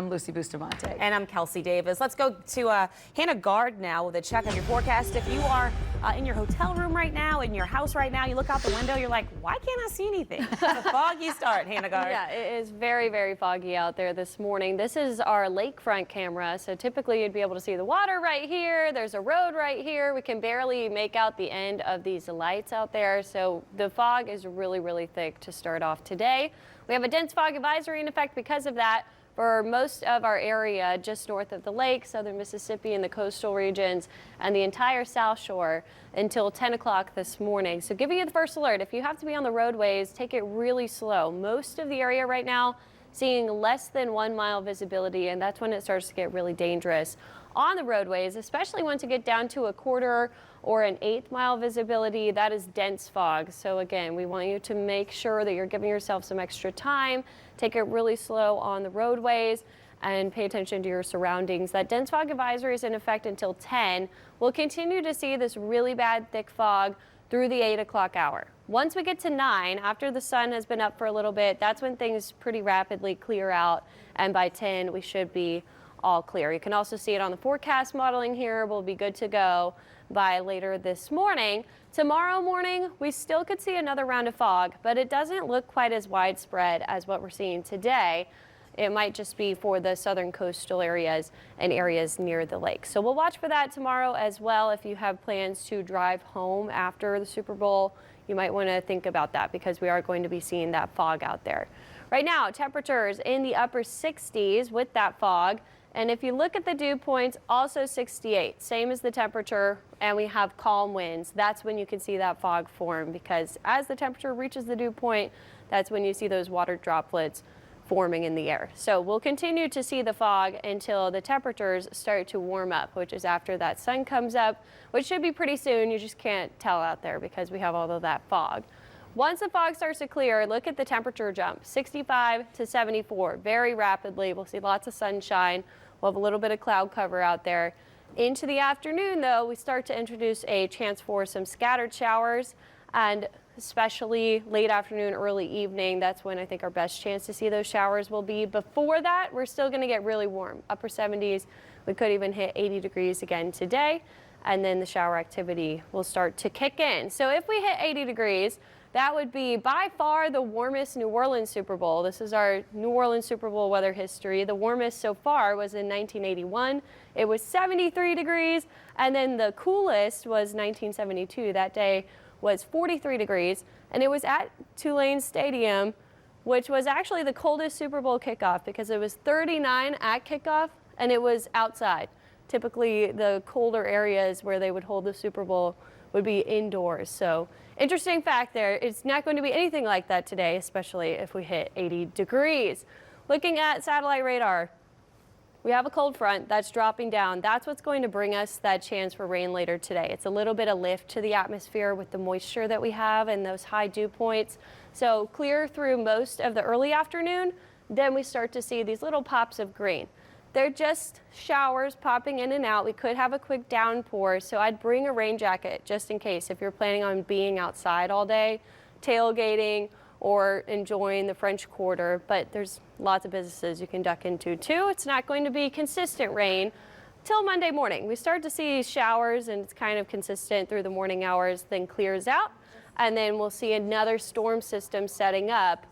I'm Lucy Bustamante. And I'm Kelsey Davis. Let's go to Hannah Gard now with a check on your forecast. If you are in your hotel room right now, in your house right now, you look out the window, you're like, why can't I see anything? It's a foggy start, Hannah Gard. Yeah, it is very, very foggy out there this morning. This is our lakefront camera, so typically you'd be able to see the water right here. There's a road right here. We can barely make out the end of these lights out there, so the fog is really, really thick to start off today. We have a dense fog advisory in effect because of that for most of our area just north of the lake, southern Mississippi and the coastal regions, and the entire South Shore until 10 o'clock this morning. So giving you the first alert, if you have to be on the roadways, take it really slow. Most of the area right now seeing less than 1 mile visibility, and that's when it starts to get really dangerous on the roadways, especially once you get down to a quarter or an 1/8 mile visibility. That is dense fog. So again, we want you to make sure that you're giving yourself some extra time, take it really slow on the roadways, and pay attention to your surroundings. That dense fog advisory is in effect until 10. We'll continue to see this really bad thick fog through the 8 o'clock hour. Once we get to 9, after the sun has been up for a little bit, that's when things pretty rapidly clear out, and by 10 we should be all clear. You can also see it on the forecast modeling here. We'll be good to go by later this morning. Tomorrow morning, we still could see another round of fog, but it doesn't look quite as widespread as what we're seeing today. It might just be for the southern coastal areas and areas near the lake. So we'll watch for that tomorrow as well. If you have plans to drive home after the Super Bowl, you might want to think about that because we are going to be seeing that fog out there. Right now, temperatures in the upper 60s with that fog. And if you look at the dew points, also 68, same as the temperature, and we have calm winds. That's when you can see that fog form, because as the temperature reaches the dew point, that's when you see those water droplets forming in the air. So we'll continue to see the fog until the temperatures start to warm up, which is after that sun comes up, which should be pretty soon. You just can't tell out there because we have all of that fog. Once the fog starts to clear, look at the temperature jump, 65 to 74, very rapidly. We'll see lots of sunshine. We'll have a little bit of cloud cover out there. Into the afternoon, though, we start to introduce a chance for some scattered showers, and especially late afternoon, early evening, that's when I think our best chance to see those showers will be. Before that, we're still going to get really warm, upper 70s. We could even hit 80 degrees again today, and then the shower activity will start to kick in. So if we hit 80 degrees, that would be by far the warmest New Orleans Super Bowl. This is our New Orleans Super Bowl weather history. The warmest so far was in 1981. It was 73 degrees, and then the coolest was 1972. That day was 43 degrees, and it was at Tulane Stadium, which was actually the coldest Super Bowl kickoff because it was 39 at kickoff, and it was outside. Typically, the colder areas where they would hold the Super Bowl would be indoors. So interesting fact there. It's not going to be anything like that today, especially if we hit 80 degrees. Looking at satellite radar, we have a cold front that's dropping down. That's what's going to bring us that chance for rain later today. It's a little bit of lift to the atmosphere with the moisture that we have and those high dew points. So clear through most of the early afternoon, then we start to see these little pops of green. They're just showers popping in and out. We could have a quick downpour, so I'd bring a rain jacket just in case if you're planning on being outside all day, tailgating, or enjoying the French Quarter. But there's lots of businesses you can duck into too. It's not going to be consistent rain till Monday morning. We start to see showers, and it's kind of consistent through the morning hours, then clears out, and then we'll see another storm system setting up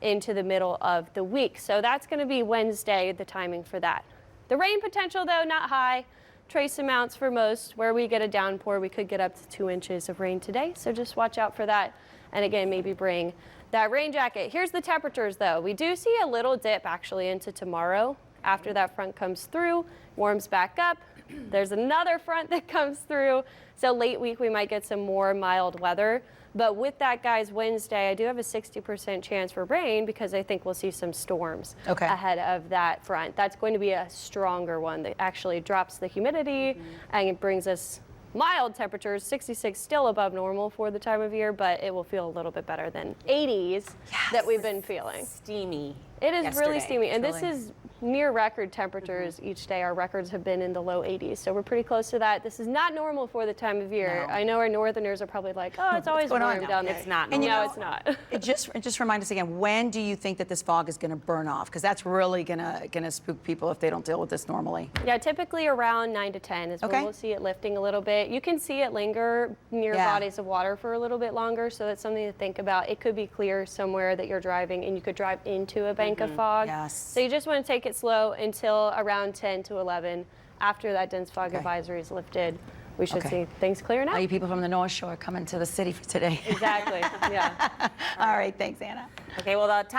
into the middle of the week. So that's going to be Wednesday, the timing for that. The rain potential, though, not high. Trace amounts for most. Where we get a downpour, we could get up to 2 inches of rain today. So just watch out for that. And again, maybe bring that rain jacket. Here's the temperatures, though. We do see a little dip actually into tomorrow after that front comes through, warms back up. There's another front that comes through. So late week, we might get some more mild weather. But with that, guys, Wednesday, I do have a 60% chance for rain because I think we'll see some storms ahead of that front. That's going to be a stronger one that actually drops the humidity and it brings us mild temperatures, 66 still above normal for the time of year, but it will feel a little bit better than 80s that we've been feeling. Steamy. It is yesterday. really steamy, and this is near record temperatures each day. Our records have been in the low 80s, so we're pretty close to that. This is not normal for the time of year. No. I know our northerners are probably like, oh, it's always going on warm now? down there. It's not And No, it's not. It just remind us again, when do you think that this fog is going to burn off? Because that's really gonna spook people if they don't deal with this normally. Yeah, typically around 9 to 10 is Okay. when we'll see it lifting a little bit. You can see it linger near Yeah. bodies of water for a little bit longer, so that's something to think about. It could be clear somewhere that you're driving, and you could drive into a bank of fog. Yes. So you just want to take it slow until around 10 to 11. After that dense fog Okay. advisory is lifted, we should Okay. see things clearing All up. you people from the North Shore coming to the city for today. Exactly, yeah. All right, thanks, Anna. Okay, well, the time